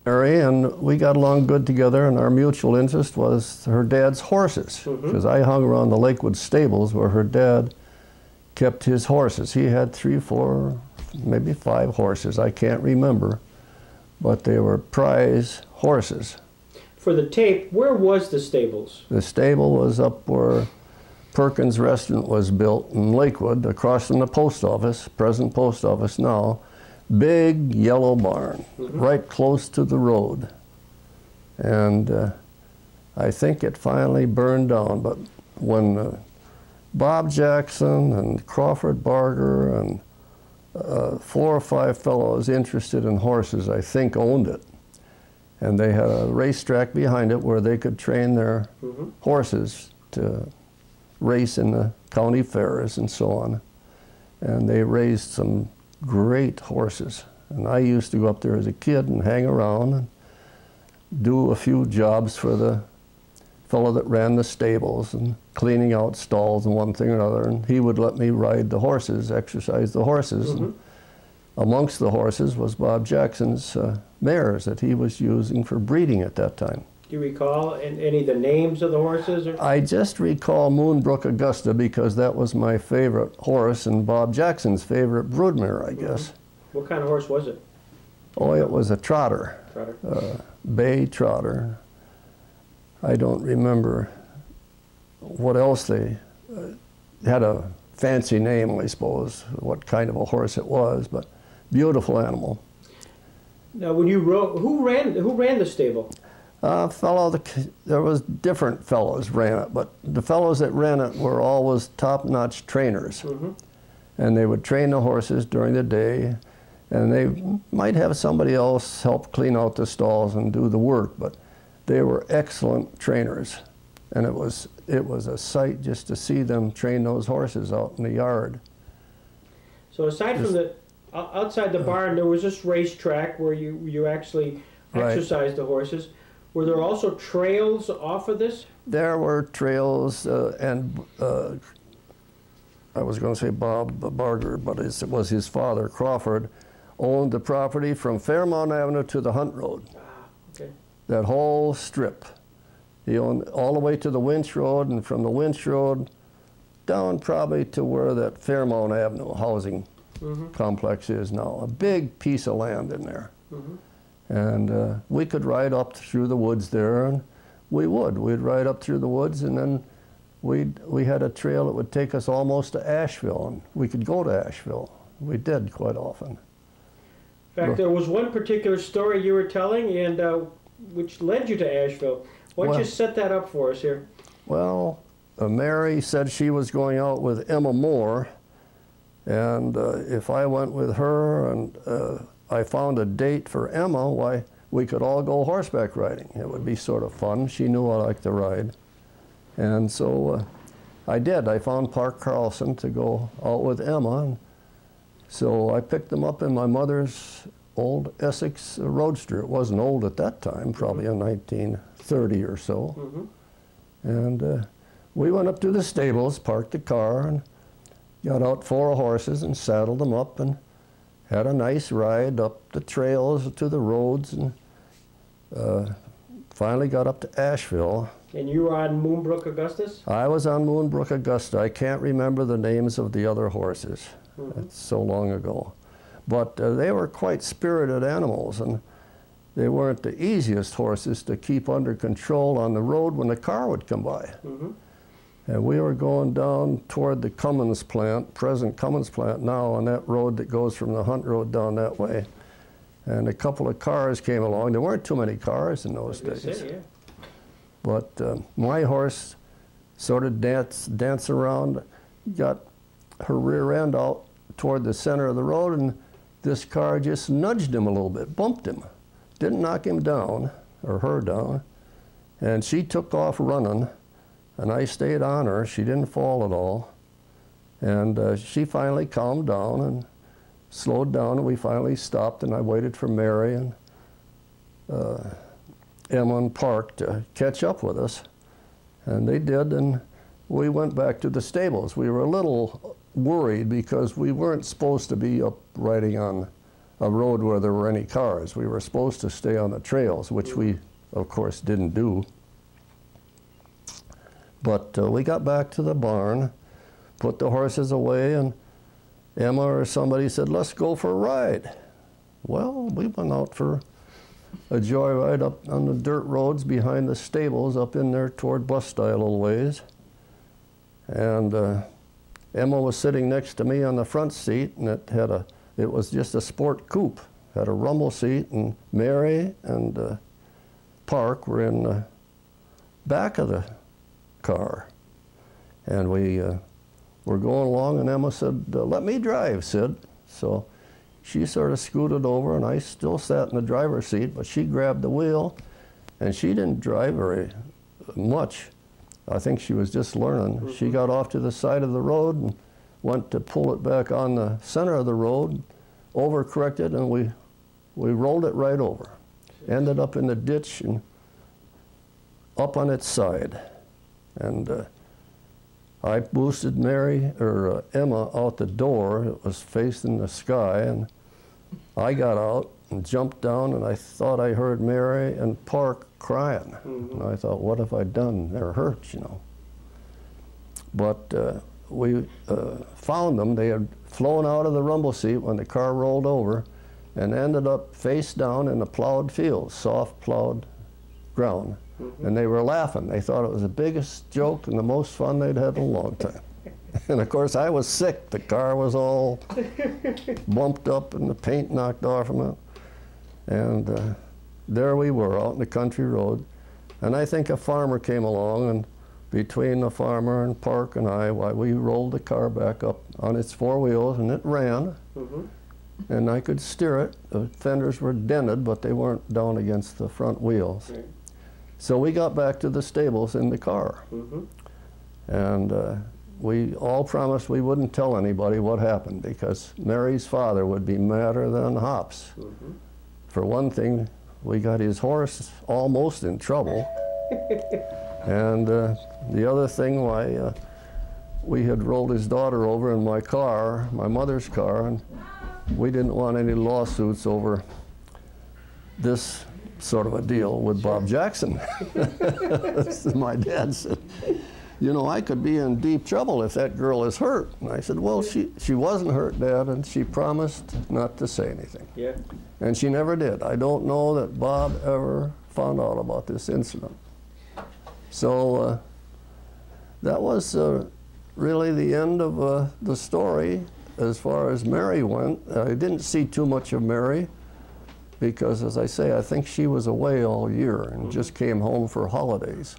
Mary, and we got along good together, and our mutual interest was her dad's horses, because I hung around the Lakewood stables where her dad kept his horses. He had 3, 4, maybe 5 horses, I can't remember, but they were prize horses. For the tape, where was the stables? The stable was up where Perkins Restaurant was built in Lakewood, across from the post office, present post office now. Big yellow barn, right close to the road. And I think it finally burned down, but when Bob Jackson and Crawford Barger and 4 or 5 fellows interested in horses, I think, owned it. And they had a racetrack behind it where they could train their horses to race in the county fairs and so on. And they raised some great horses. And I used to go up there as a kid and hang around and do a few jobs for the fellow that ran the stables and cleaning out stalls and one thing or another. And he would let me ride the horses, exercise the horses. And amongst the horses was Bob Jackson's mares that he was using for breeding at that time. Do you recall any of the names of the horses? Or? I just recall Moonbrook Augusta because that was my favorite horse and Bob Jackson's favorite broodmare, I guess. What kind of horse was it? Oh, it was a trotter. Trotter. Bay trotter. I don't remember what else they had a fancy name, I suppose, what kind of a horse it was, but beautiful animal. Now, when you rode, who ran the stable? There was different fellows ran it, but the fellows that ran it were always top-notch trainers. And they would train the horses during the day, and they might have somebody else help clean out the stalls and do the work, but they were excellent trainers. And it was a sight just to see them train those horses out in the yard. So aside from the, outside the barn, there was this racetrack where you actually exercised the horses. Were there also trails off of this? There were trails, and I was going to say Bob Barger, but it was his father, Crawford, owned the property from Fairmount Avenue to the Hunt Road. Okay. That whole strip. He owned all the way to the Winch Road, and from the Winch Road down probably to where that Fairmount Avenue housing complex is now. A big piece of land in there. And we could ride up through the woods there, and we'd ride up through the woods, and then we had a trail that would take us almost to Asheville, and we could go to Asheville. We did quite often. In fact, there was one particular story you were telling, and which led you to Asheville. Why don't you set that up for us here? Well, Mary said she was going out with Emma Moore, and if I went with her and I found a date for Emma, why, we could all go horseback riding. It would be sort of fun. She knew I liked to ride. And so I did. I found Park Carlson to go out with Emma. And so I picked them up in my mother's old Essex Roadster. It wasn't old at that time, probably in 1930 or so. And we went up to the stables, parked the car, and got out 4 horses and saddled them up and had a nice ride up the trails to the roads, and finally got up to Asheville. And you were on Moonbrook Augustus? I was on Moonbrook Augusta. I can't remember the names of the other horses. It's so long ago. But they were quite spirited animals, and they weren't the easiest horses to keep under control on the road when the car would come by. And we were going down toward the Cummins plant, present Cummins plant now, on that road that goes from the Hunt Road down that way. And a couple of cars came along. There weren't too many cars in those days. But my horse sort of danced around, got her rear end out toward the center of the road, and this car just nudged him a little bit, bumped him. Didn't knock him down, or her down. And she took off running. And I stayed on her. She didn't fall at all. And she finally calmed down and slowed down, and we finally stopped, and I waited for Mary and Emma and Park to catch up with us. And they did, and we went back to the stables. We were a little worried because we weren't supposed to be up riding on a road where there were any cars. We were supposed to stay on the trails, which we, of course, didn't do. But we got back to the barn, put the horses away, and Emma or somebody said, let's go for a ride. Well, we went out for a joyride up on the dirt roads behind the stables up in there toward Bustye a little ways. And Emma was sitting next to me on the front seat, and it was just a sport coupe. Had a rumble seat, and Mary and Park were in the back of the car. And we were going along, and Emma said, let me drive, Sid. So she sort of scooted over, and I still sat in the driver's seat, but she grabbed the wheel, and she didn't drive very much. I think she was just learning. She got off to the side of the road and went to pull it back on the center of the road, overcorrected, and we rolled it right over. Ended up in the ditch and up on its side. And I boosted Emma out the door. It was facing the sky, and I got out and jumped down, and I thought I heard Mary and Park crying. And I thought, what have I done? They're hurt, you know. But we found them. They had flown out of the rumble seat when the car rolled over and ended up face down in the plowed fields, soft plowed ground. And they were laughing. They thought it was the biggest joke and the most fun they'd had in a long time. And of course, I was sick. The car was all bumped up and the paint knocked off from it. And there we were out in the country road. And I think a farmer came along, and between the farmer and Park and I, we rolled the car back up on its four wheels, and it ran. And I could steer it. The fenders were dented, but they weren't down against the front wheels. So we got back to the stables in the car. And we all promised we wouldn't tell anybody what happened, because Mary's father would be madder than hops. For one thing, we got his horse almost in trouble. And the other thing, why, we had rolled his daughter over in my car, my mother's car, and we didn't want any lawsuits over this sort of a deal with Bob Jackson. My dad said, you know, I could be in deep trouble if that girl is hurt. And I said, well, she wasn't hurt, Dad, and she promised not to say anything. And she never did. I don't know that Bob ever found out about this incident. So that was really the end of the story as far as Mary went. I didn't see too much of Mary because, as I say, I think she was away all year and just came home for holidays.